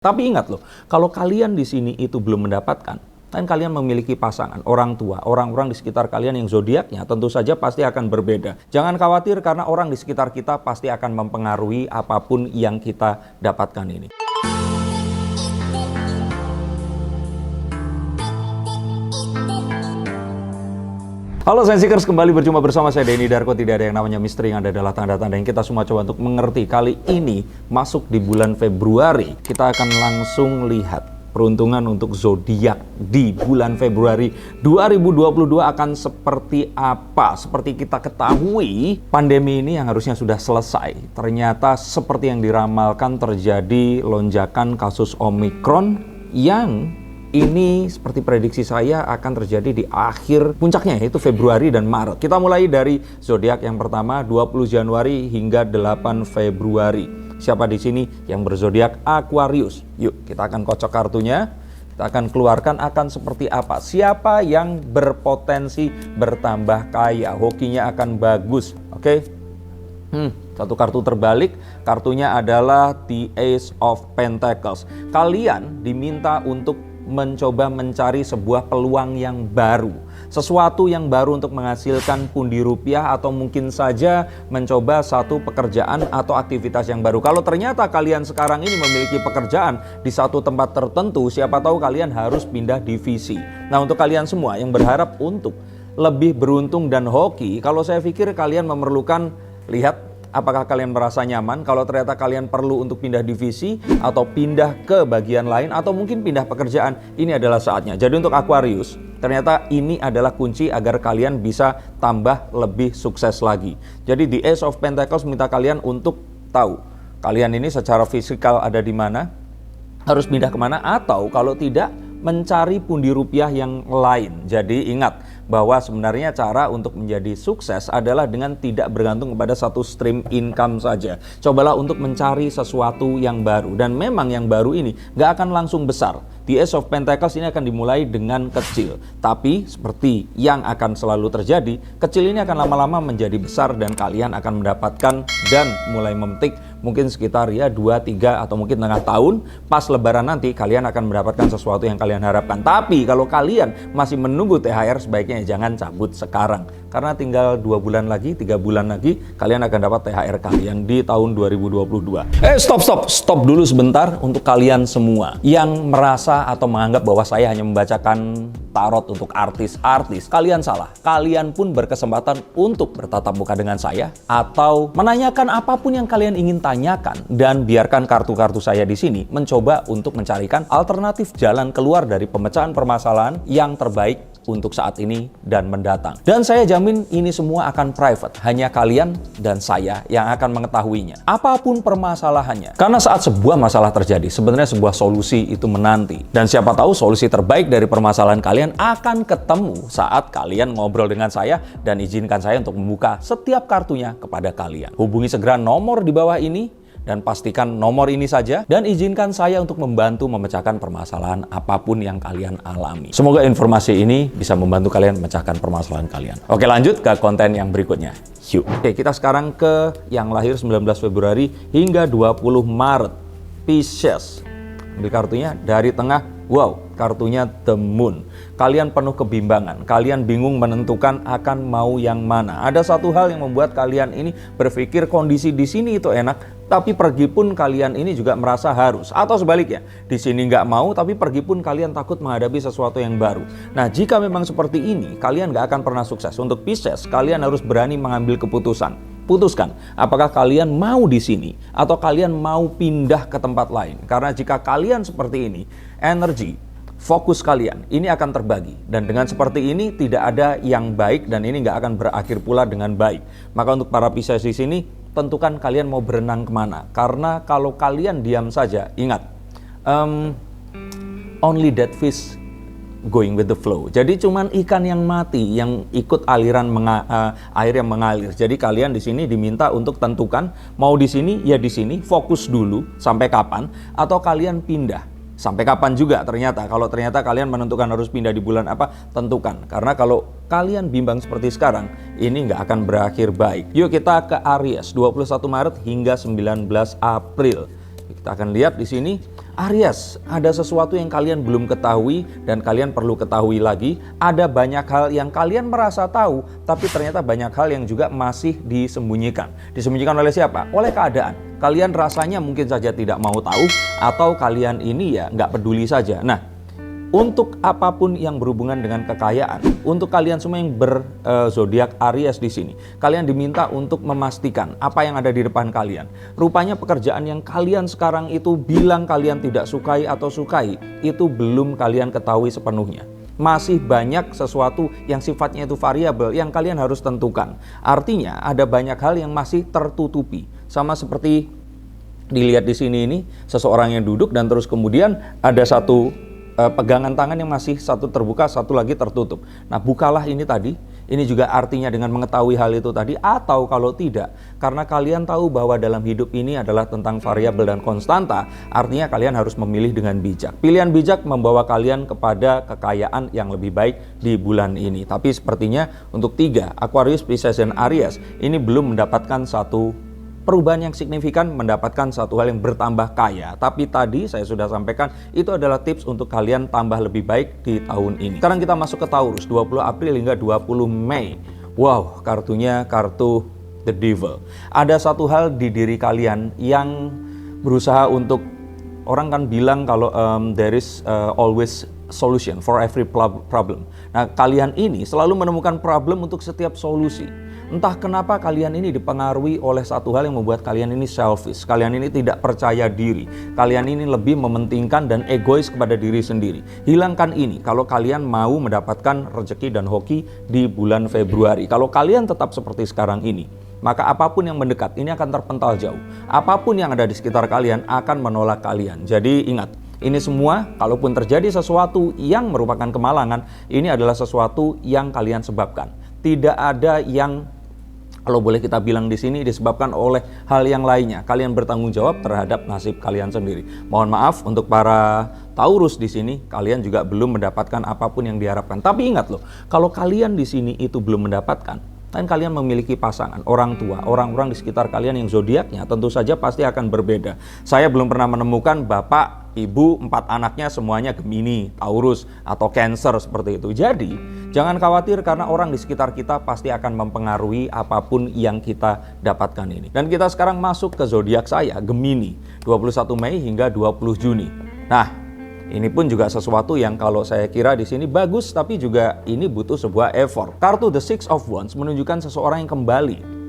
Tapi ingat loh, kalau kalian di sini itu belum mendapatkan, dan kalian memiliki pasangan, orang tua, orang-orang di sekitar kalian yang zodiaknya tentu saja pasti akan berbeda. Jangan khawatir karena orang di sekitar kita pasti akan mempengaruhi apapun yang kita dapatkan ini. Halo Sensikers, kembali berjumpa bersama saya Denny Darko. Tidak ada yang namanya misteri, yang ada adalah tanda-tanda yang kita semua coba untuk mengerti. Kali ini masuk di bulan Februari, kita akan langsung lihat peruntungan untuk zodiak di bulan Februari 2022 akan seperti apa. Seperti kita ketahui, pandemi ini yang harusnya sudah selesai, ternyata seperti yang diramalkan terjadi lonjakan kasus Omikron yang ini seperti prediksi saya akan terjadi di akhir puncaknya, yaitu Februari dan Maret. Kita mulai dari zodiak yang pertama 20 Januari hingga 8 Februari. Siapa di sini yang berzodiak Aquarius? Yuk, kita akan kocok kartunya. Kita akan keluarkan akan seperti apa. Siapa yang berpotensi bertambah kaya, hokinya akan bagus. Oke? Satu kartu terbalik, kartunya adalah The Ace of Pentacles. Kalian diminta untuk mencoba mencari sebuah peluang yang baru, sesuatu yang baru untuk menghasilkan pundi rupiah, atau mungkin saja mencoba satu pekerjaan atau aktivitas yang baru. Kalau ternyata kalian sekarang ini memiliki pekerjaan di satu tempat tertentu, siapa tahu kalian harus pindah divisi. Nah, untuk kalian semua yang berharap untuk lebih beruntung dan hoki, kalau saya pikir kalian memerlukan lihat apakah kalian merasa nyaman. Kalau ternyata kalian perlu untuk pindah divisi atau pindah ke bagian lain atau mungkin pindah pekerjaan, ini adalah saatnya. Jadi untuk Aquarius, ternyata ini adalah kunci agar kalian bisa tambah lebih sukses lagi. Jadi The Ace of Pentacles minta kalian untuk tahu kalian ini secara fisikal ada di mana, harus pindah kemana, atau kalau tidak mencari pundi rupiah yang lain. Jadi ingat bahwa sebenarnya cara untuk menjadi sukses adalah dengan tidak bergantung kepada satu stream income saja. Cobalah untuk mencari sesuatu yang baru, dan memang yang baru ini gak akan langsung besar. The Ace of Pentacles ini akan dimulai dengan kecil, tapi seperti yang akan selalu terjadi, kecil ini akan lama-lama menjadi besar dan kalian akan mendapatkan dan mulai memetik mungkin sekitar 2, 3 atau mungkin tengah tahun. Pas lebaran nanti kalian akan mendapatkan sesuatu yang kalian harapkan. Tapi kalau kalian masih menunggu THR, sebaiknya jangan cabut sekarang, karena tinggal 2 bulan lagi, 3 bulan lagi kalian akan dapat THR kalian di tahun 2022. Stop dulu sebentar. Untuk kalian semua yang merasa atau menganggap bahwa saya hanya membacakan tarot untuk artis-artis, kalian salah. Kalian pun berkesempatan untuk bertatap muka dengan saya atau menanyakan apapun yang kalian ingin tanyakan, dan biarkan kartu-kartu saya di sini mencoba untuk mencarikan alternatif jalan keluar dari pemecahan permasalahan yang terbaik untuk saat ini dan mendatang. Dan saya jamin ini semua akan private, hanya kalian dan saya yang akan mengetahuinya, apapun permasalahannya. Karena saat sebuah masalah terjadi, sebenarnya sebuah solusi itu menanti. Dan siapa tahu solusi terbaik dari permasalahan kalian akan ketemu saat kalian ngobrol dengan saya, dan izinkan saya untuk membuka setiap kartunya kepada kalian. Hubungi segera nomor di bawah ini, dan pastikan nomor ini saja, dan izinkan saya untuk membantu memecahkan permasalahan apapun yang kalian alami. Semoga informasi ini bisa membantu kalian memecahkan permasalahan kalian. Oke, lanjut ke konten yang berikutnya. Yuk. Oke, kita sekarang ke yang lahir 19 Februari hingga 20 Maret. Pisces. Ambil kartunya dari tengah. Wow, kartunya The Moon. Kalian penuh kebimbangan, kalian bingung menentukan akan mau yang mana. Ada satu hal yang membuat kalian ini berpikir kondisi di sini itu enak, tapi pergi pun kalian ini juga merasa harus. Atau sebaliknya, di sini nggak mau, tapi pergi pun kalian takut menghadapi sesuatu yang baru. Nah, jika memang seperti ini, kalian nggak akan pernah sukses. Untuk Pisces, kalian harus berani mengambil keputusan. Putuskan, apakah kalian mau di sini atau kalian mau pindah ke tempat lain. Karena jika kalian seperti ini, energi, fokus kalian ini akan terbagi. Dan dengan seperti ini tidak ada yang baik, dan ini nggak akan berakhir pula dengan baik. Maka untuk para Pisces di sini, tentukan kalian mau berenang kemana. Karena kalau kalian diam saja, ingat, only that fish going with the flow. Jadi cuman ikan yang mati yang ikut aliran air yang mengalir. Jadi kalian di sini diminta untuk tentukan mau di sini ya di sini, fokus dulu sampai kapan, atau kalian pindah. Sampai kapan juga ternyata. Kalau ternyata kalian menentukan harus pindah di bulan apa, tentukan. Karena kalau kalian bimbang seperti sekarang, ini nggak akan berakhir baik. Yuk kita ke Aries, 21 Maret hingga 19 April. Kita akan lihat di sini Aries, ada sesuatu yang kalian belum ketahui dan kalian perlu ketahui lagi. Ada banyak hal yang kalian merasa tahu, tapi ternyata banyak hal yang juga masih disembunyikan. Disembunyikan oleh siapa? Oleh keadaan. Kalian rasanya mungkin saja tidak mau tahu, atau kalian ini ya nggak peduli saja. Nah, untuk apapun yang berhubungan dengan kekayaan, untuk kalian semua yang berzodiak Aries di sini, kalian diminta untuk memastikan apa yang ada di depan kalian. Rupanya pekerjaan yang kalian sekarang itu bilang kalian tidak sukai atau sukai, itu belum kalian ketahui sepenuhnya. Masih banyak sesuatu yang sifatnya itu variabel yang kalian harus tentukan. Artinya ada banyak hal yang masih tertutupi. Sama seperti dilihat di sini ini, seseorang yang duduk dan terus kemudian ada satu pegangan tangan yang masih satu terbuka, satu lagi tertutup. Nah, bukalah ini tadi. Ini juga artinya dengan mengetahui hal itu tadi, atau kalau tidak, karena kalian tahu bahwa dalam hidup ini adalah tentang variabel dan konstanta, artinya kalian harus memilih dengan bijak. Pilihan bijak membawa kalian kepada kekayaan yang lebih baik di bulan ini. Tapi sepertinya untuk 3, Aquarius, Pisces, dan Aries, ini belum mendapatkan satu perubahan yang signifikan, mendapatkan satu hal yang bertambah kaya. Tapi tadi saya sudah sampaikan, itu adalah tips untuk kalian tambah lebih baik di tahun ini. Sekarang kita masuk ke Taurus, 20 April hingga 20 Mei. Wow, kartunya kartu The Devil. Ada satu hal di diri kalian yang berusaha untuk, orang kan bilang kalau there is always solution for every problem. Nah, kalian ini selalu menemukan problem untuk setiap solusi. Entah kenapa kalian ini dipengaruhi oleh satu hal yang membuat kalian ini selfish. Kalian ini tidak percaya diri. Kalian ini lebih mementingkan dan egois kepada diri sendiri. Hilangkan ini kalau kalian mau mendapatkan rezeki dan hoki di bulan Februari. Kalau kalian tetap seperti sekarang ini, maka apapun yang mendekat ini akan terpental jauh. Apapun yang ada di sekitar kalian akan menolak kalian. Jadi ingat, ini semua, kalaupun terjadi sesuatu yang merupakan kemalangan, ini adalah sesuatu yang kalian sebabkan. Tidak ada yang, kalau boleh kita bilang di sini, disebabkan oleh hal yang lainnya. Kalian bertanggung jawab terhadap nasib kalian sendiri. Mohon maaf untuk para Taurus di sini, kalian juga belum mendapatkan apapun yang diharapkan. Tapi ingat loh, kalau kalian di sini itu belum mendapatkan, dan kalian memiliki pasangan, orang tua, orang-orang di sekitar kalian yang zodiaknya tentu saja pasti akan berbeda. Saya belum pernah menemukan bapak, ibu, 4 anaknya semuanya Gemini, Taurus, atau Cancer seperti itu. Jadi, jangan khawatir karena orang di sekitar kita pasti akan mempengaruhi apapun yang kita dapatkan ini. Dan kita sekarang masuk ke zodiak saya, Gemini, 21 Mei hingga 20 Juni. Nah, ini pun juga sesuatu yang kalau saya kira di sini bagus, tapi juga ini butuh sebuah effort. Kartu The Six of Wands menunjukkan seseorang yang kembali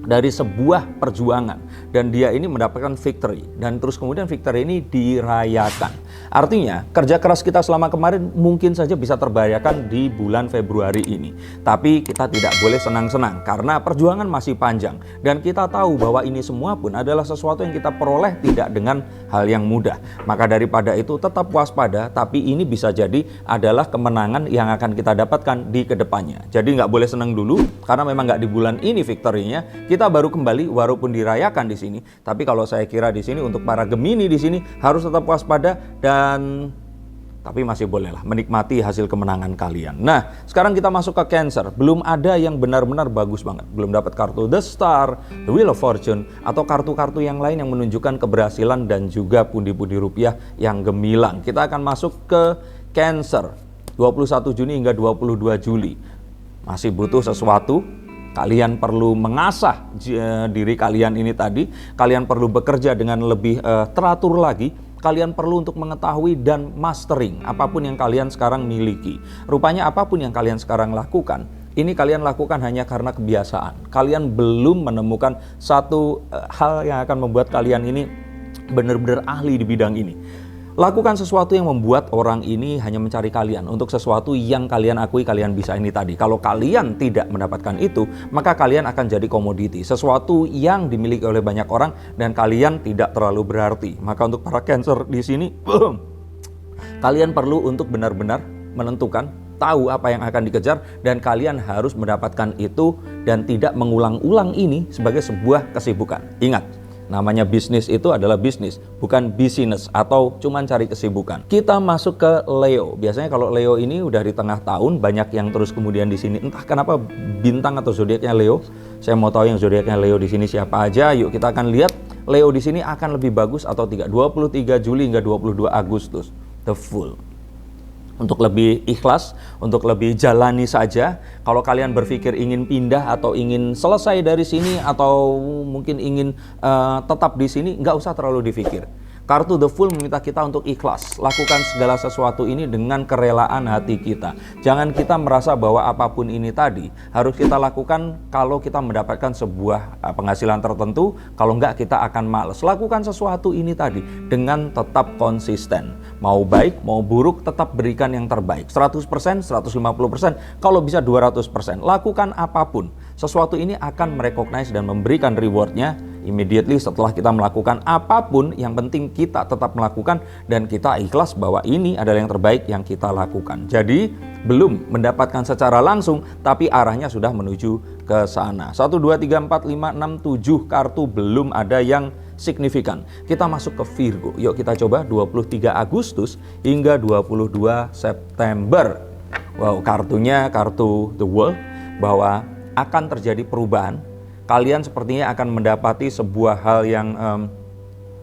dari sebuah perjuangan dan dia ini mendapatkan victory, dan terus kemudian victory ini dirayakan. Artinya kerja keras kita selama kemarin mungkin saja bisa terbayarkan di bulan Februari ini. Tapi kita tidak boleh senang-senang karena perjuangan masih panjang, dan kita tahu bahwa ini semua pun adalah sesuatu yang kita peroleh tidak dengan hal yang mudah. Maka daripada itu tetap waspada, tapi ini bisa jadi adalah kemenangan yang akan kita dapatkan di kedepannya. Jadi nggak boleh senang dulu karena memang nggak di bulan ini victory-nya. Kita baru kembali walaupun dirayakan di sini. Tapi kalau saya kira di sini untuk para Gemini di sini harus tetap waspada, dan tapi masih bolehlah menikmati hasil kemenangan kalian. Nah, sekarang kita masuk ke Cancer. Belum ada yang benar-benar bagus banget. Belum dapat kartu The Star, The Wheel of Fortune, atau kartu-kartu yang lain yang menunjukkan keberhasilan dan juga pundi-pundi rupiah yang gemilang. Kita akan masuk ke Cancer, 21 Juni hingga 22 Juli. Masih butuh sesuatu. Kalian perlu mengasah diri kalian ini tadi. Kalian perlu bekerja dengan lebih teratur lagi. Kalian perlu untuk mengetahui dan mastering apapun yang kalian sekarang miliki. Rupanya apapun yang kalian sekarang lakukan, ini kalian lakukan hanya karena kebiasaan. Kalian belum menemukan satu hal yang akan membuat kalian ini benar-benar ahli di bidang ini. Lakukan sesuatu yang membuat orang ini hanya mencari kalian untuk sesuatu yang kalian akui kalian bisa ini tadi. Kalau kalian tidak mendapatkan itu, maka kalian akan jadi komoditi, sesuatu yang dimiliki oleh banyak orang dan kalian tidak terlalu berarti. Maka untuk para Cancer di sini, kalian perlu untuk benar-benar menentukan, tahu apa yang akan dikejar, dan kalian harus mendapatkan itu dan tidak mengulang-ulang ini sebagai sebuah kesibukan. Ingat, namanya bisnis itu adalah bisnis, bukan business atau cuman cari kesibukan. Kita masuk ke Leo. Biasanya kalau Leo ini udah di tengah tahun, banyak yang terus kemudian di sini. Entah kenapa bintang atau zodiaknya Leo. Saya mau tahu yang zodiaknya Leo di sini siapa aja. Yuk kita akan lihat Leo di sini akan lebih bagus atau tidak? 23 Juli hingga 22 Agustus, the full. Untuk lebih ikhlas, untuk lebih jalani saja. Kalau kalian berpikir ingin pindah atau ingin selesai dari sini atau mungkin ingin tetap di sini, nggak usah terlalu dipikir. Kartu The Fool meminta kita untuk ikhlas. Lakukan segala sesuatu ini dengan kerelaan hati kita. Jangan kita merasa bahwa apapun ini tadi harus kita lakukan kalau kita mendapatkan sebuah penghasilan tertentu. Kalau enggak kita akan males. Lakukan sesuatu ini tadi dengan tetap konsisten. Mau baik, mau buruk, tetap berikan yang terbaik. 100%, 150%, kalau bisa 200%. Lakukan apapun. Sesuatu ini akan merecognize dan memberikan rewardnya immediately setelah kita melakukan apapun. Yang penting kita tetap melakukan dan kita ikhlas bahwa ini adalah yang terbaik yang kita lakukan. Jadi belum mendapatkan secara langsung, tapi arahnya sudah menuju ke sana. 1, 2, 3, 4, 5, 6, 7 kartu belum ada yang signifikan. Kita masuk ke Virgo. Yuk kita coba 23 Agustus hingga 22 September. Wow, kartunya kartu The World, bahwa akan terjadi perubahan. Kalian sepertinya akan mendapati sebuah hal yang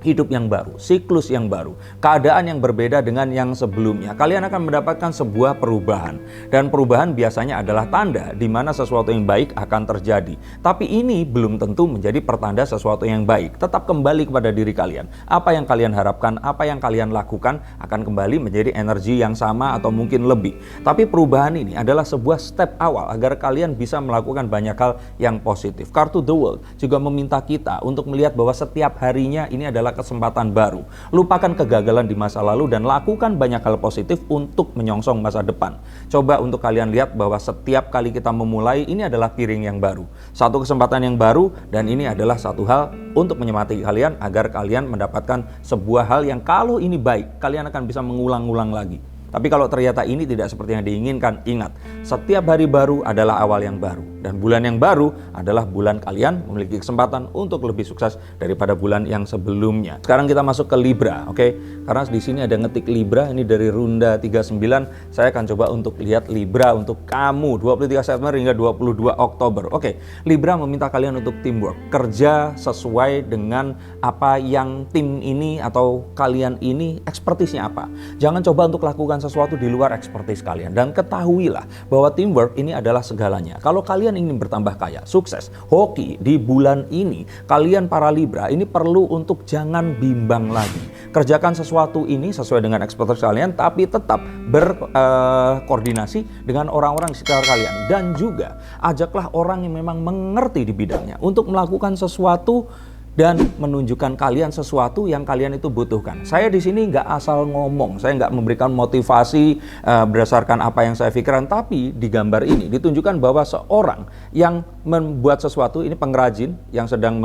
hidup yang baru, siklus yang baru, keadaan yang berbeda dengan yang sebelumnya. Kalian akan mendapatkan sebuah perubahan, dan perubahan biasanya adalah tanda di mana sesuatu yang baik akan terjadi. Tapi ini belum tentu menjadi pertanda sesuatu yang baik. Tetap kembali kepada diri kalian. Apa yang kalian harapkan, apa yang kalian lakukan akan kembali menjadi energi yang sama atau mungkin lebih. Tapi perubahan ini adalah sebuah step awal agar kalian bisa melakukan banyak hal yang positif. Kartu The World juga meminta kita untuk melihat bahwa setiap harinya ini adalah kesempatan baru. Lupakan kegagalan di masa lalu dan lakukan banyak hal positif untuk menyongsong masa depan. Coba untuk kalian lihat bahwa setiap kali kita memulai, ini adalah piring yang baru. Satu kesempatan yang baru, dan ini adalah satu hal untuk menyemangati kalian agar kalian mendapatkan sebuah hal yang kalau ini baik, kalian akan bisa mengulang-ulang lagi. Tapi kalau ternyata ini tidak seperti yang diinginkan, ingat, setiap hari baru adalah awal yang baru. Dan bulan yang baru adalah bulan kalian memiliki kesempatan untuk lebih sukses daripada bulan yang sebelumnya. Sekarang kita masuk ke Libra, oke? Karena di sini ada ngetik Libra, ini dari Runda 39. Saya akan coba untuk lihat Libra untuk kamu 23 September hingga 22 Oktober. Oke, Libra meminta kalian untuk teamwork. Kerja sesuai dengan apa yang tim ini atau kalian ini ekspertisnya apa. Jangan coba untuk lakukan sesuatu di luar ekspertis kalian, dan ketahuilah bahwa teamwork ini adalah segalanya. Kalau kalian ingin bertambah kaya, sukses, hoki di bulan ini, kalian para Libra ini perlu untuk jangan bimbang lagi. Kerjakan sesuatu ini sesuai dengan ekspertis kalian, tapi tetap berkoordinasi dengan orang-orang di sekitar kalian, dan juga ajaklah orang yang memang mengerti di bidangnya untuk melakukan sesuatu dan menunjukkan kalian sesuatu yang kalian itu butuhkan. Saya di sini nggak asal ngomong, saya nggak memberikan motivasi berdasarkan apa yang saya pikirkan, tapi di gambar ini ditunjukkan bahwa seorang yang membuat sesuatu, ini pengrajin yang sedang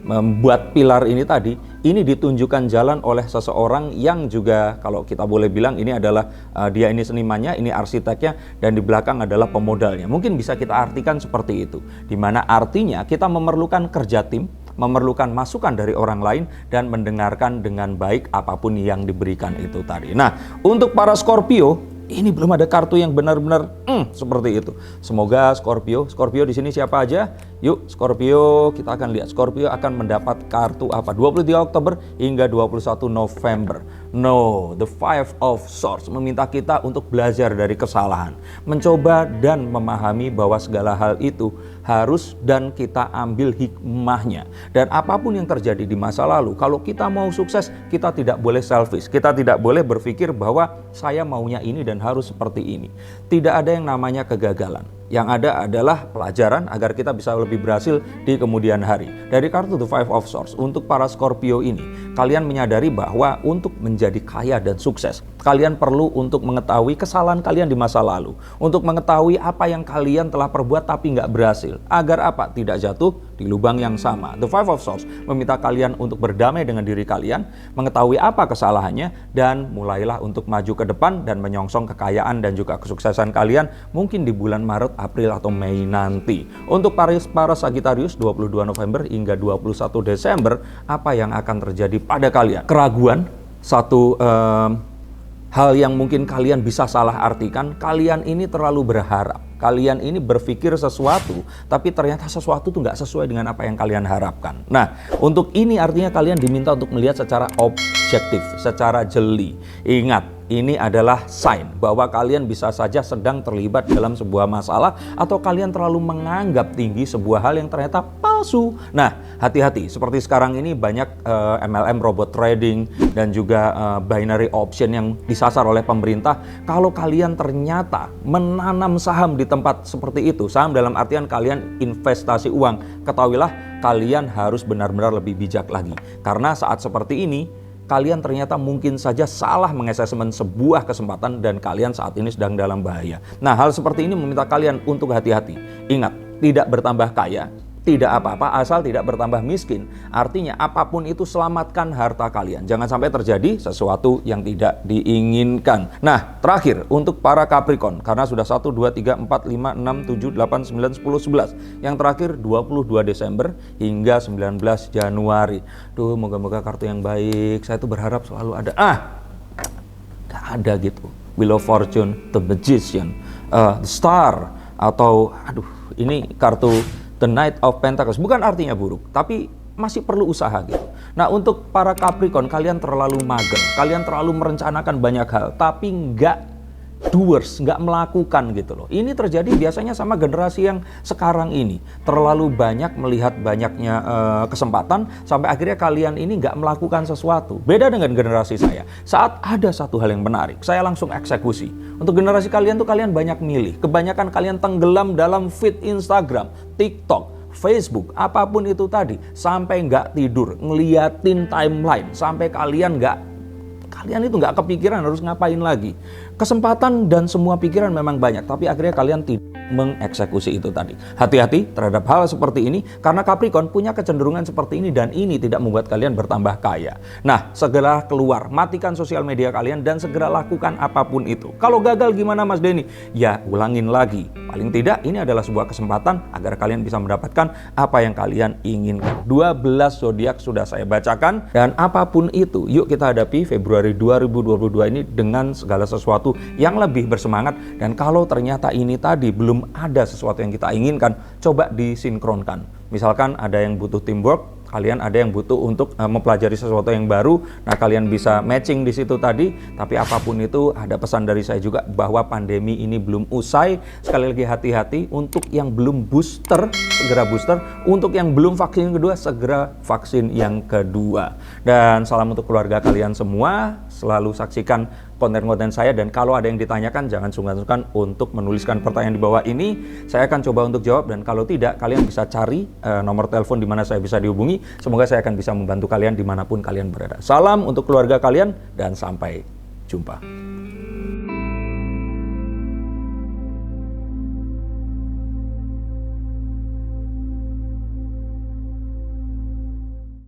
membuat pilar ini tadi, ini ditunjukkan jalan oleh seseorang yang juga kalau kita boleh bilang ini adalah dia ini senimannya, ini arsiteknya, dan di belakang adalah pemodalnya. Mungkin bisa kita artikan seperti itu, dimana artinya kita memerlukan kerja tim, memerlukan masukan dari orang lain, dan mendengarkan dengan baik apapun yang diberikan itu tadi. Nah, untuk para Scorpio, ini belum ada kartu yang benar-benar seperti itu. Semoga Scorpio di sini siapa aja? Yuk Scorpio, kita akan lihat Scorpio akan mendapat kartu apa 23 Oktober hingga 21 November. No, the Five of Swords meminta kita untuk belajar dari kesalahan, mencoba dan memahami bahwa segala hal itu harus dan kita ambil hikmahnya. Dan apapun yang terjadi di masa lalu, kalau kita mau sukses, kita tidak boleh selfish. Kita tidak boleh berpikir bahwa saya maunya ini dan harus seperti ini. Tidak ada yang namanya kegagalan. Yang ada adalah pelajaran agar kita bisa lebih berhasil di kemudian hari. Dari kartu The Five of Swords, untuk para Scorpio ini, kalian menyadari bahwa untuk menjadi kaya dan sukses, kalian perlu untuk mengetahui kesalahan kalian di masa lalu. Untuk mengetahui apa yang kalian telah perbuat tapi nggak berhasil. Agar apa? Tidak jatuh di lubang yang sama. The Five of Swords meminta kalian untuk berdamai dengan diri kalian, mengetahui apa kesalahannya, dan mulailah untuk maju ke depan dan menyongsong kekayaan dan juga kesuksesan kalian mungkin di bulan Maret, April atau Mei nanti. Untuk para Sagittarius 22 November hingga 21 Desember, apa yang akan terjadi pada kalian? Keraguan, satu hal yang mungkin kalian bisa salah artikan, kalian ini terlalu berharap. kalian ini berpikir sesuatu, tapi ternyata sesuatu tuh nggak sesuai dengan apa yang kalian harapkan. Nah, untuk ini artinya kalian diminta untuk melihat secara objektif, secara jeli. Ingat, ini adalah sign bahwa kalian bisa saja sedang terlibat dalam sebuah masalah atau kalian terlalu menganggap tinggi sebuah hal yang ternyata palsu. Nah, hati-hati. Seperti sekarang ini banyak MLM robot trading dan juga binary option yang disasar oleh pemerintah. Kalau kalian ternyata menanam saham di tempat seperti itu, saham dalam artian kalian investasi uang, ketahuilah kalian harus benar-benar lebih bijak lagi. Karena saat seperti ini, kalian ternyata mungkin saja salah mengassessment sebuah kesempatan dan kalian saat ini sedang dalam bahaya. Nah, hal seperti ini meminta kalian untuk hati-hati. Ingat, tidak bertambah kaya, tidak apa-apa asal tidak bertambah miskin. Artinya apapun itu selamatkan harta kalian. Jangan sampai terjadi sesuatu yang tidak diinginkan. Nah, terakhir untuk para Capricorn, karena sudah 1, 2, 3, 4, 5, 6, 7, 8, 9, 10, 11. Yang terakhir 22 Desember hingga 19 Januari. Duh, moga-moga kartu yang baik. Saya tuh berharap selalu ada. Gak ada gitu. Wheel of Fortune, The Magician, The Star, atau ini kartu The Knight of Pentacles. Bukan artinya buruk, tapi masih perlu usaha gitu. Nah, untuk para Capricorn, kalian terlalu mager, kalian terlalu merencanakan banyak hal, tapi nggak doers, nggak melakukan gitu loh. Ini terjadi biasanya sama generasi yang sekarang ini. Terlalu banyak melihat banyaknya kesempatan, sampai akhirnya kalian ini nggak melakukan sesuatu. Beda dengan generasi saya. Saat ada satu hal yang menarik, saya langsung eksekusi. Untuk generasi kalian tuh kalian banyak milih. Kebanyakan kalian tenggelam dalam feed Instagram, TikTok, Facebook, apapun itu tadi. Sampai nggak tidur, ngeliatin timeline. Sampai kalian itu nggak kepikiran harus ngapain lagi. Kesempatan dan semua pikiran memang banyak, tapi akhirnya kalian tidak mengeksekusi itu tadi. Hati-hati terhadap hal seperti ini, karena Capricorn punya kecenderungan seperti ini dan ini tidak membuat kalian bertambah kaya. Nah, segera keluar, matikan sosial media kalian dan segera lakukan apapun itu. Kalau gagal gimana Mas Denny? Ya, ulangin lagi. Paling tidak ini adalah sebuah kesempatan agar kalian bisa mendapatkan apa yang kalian inginkan. 12 zodiak sudah saya bacakan, dan apapun itu, yuk kita hadapi Februari 2022 ini dengan segala sesuatu yang lebih bersemangat. Dan kalau ternyata ini tadi belum ada sesuatu yang kita inginkan, coba disinkronkan. Misalkan ada yang butuh teamwork, kalian ada yang butuh untuk mempelajari sesuatu yang baru. Nah, kalian bisa matching di situ tadi. Tapi apapun itu, ada pesan dari saya juga bahwa pandemi ini belum usai. Sekali lagi hati-hati. Untuk yang belum booster, segera booster. Untuk yang belum vaksin kedua, segera vaksin yang kedua. Dan salam untuk keluarga kalian semua. Selalu saksikan konten-konten saya, dan kalau ada yang ditanyakan jangan sungkan-sungkan untuk menuliskan pertanyaan di bawah ini. Saya akan coba untuk jawab, dan kalau tidak, kalian bisa cari nomor telepon di mana saya bisa dihubungi. Semoga saya akan bisa membantu kalian dimanapun kalian berada. Salam untuk keluarga kalian dan sampai jumpa.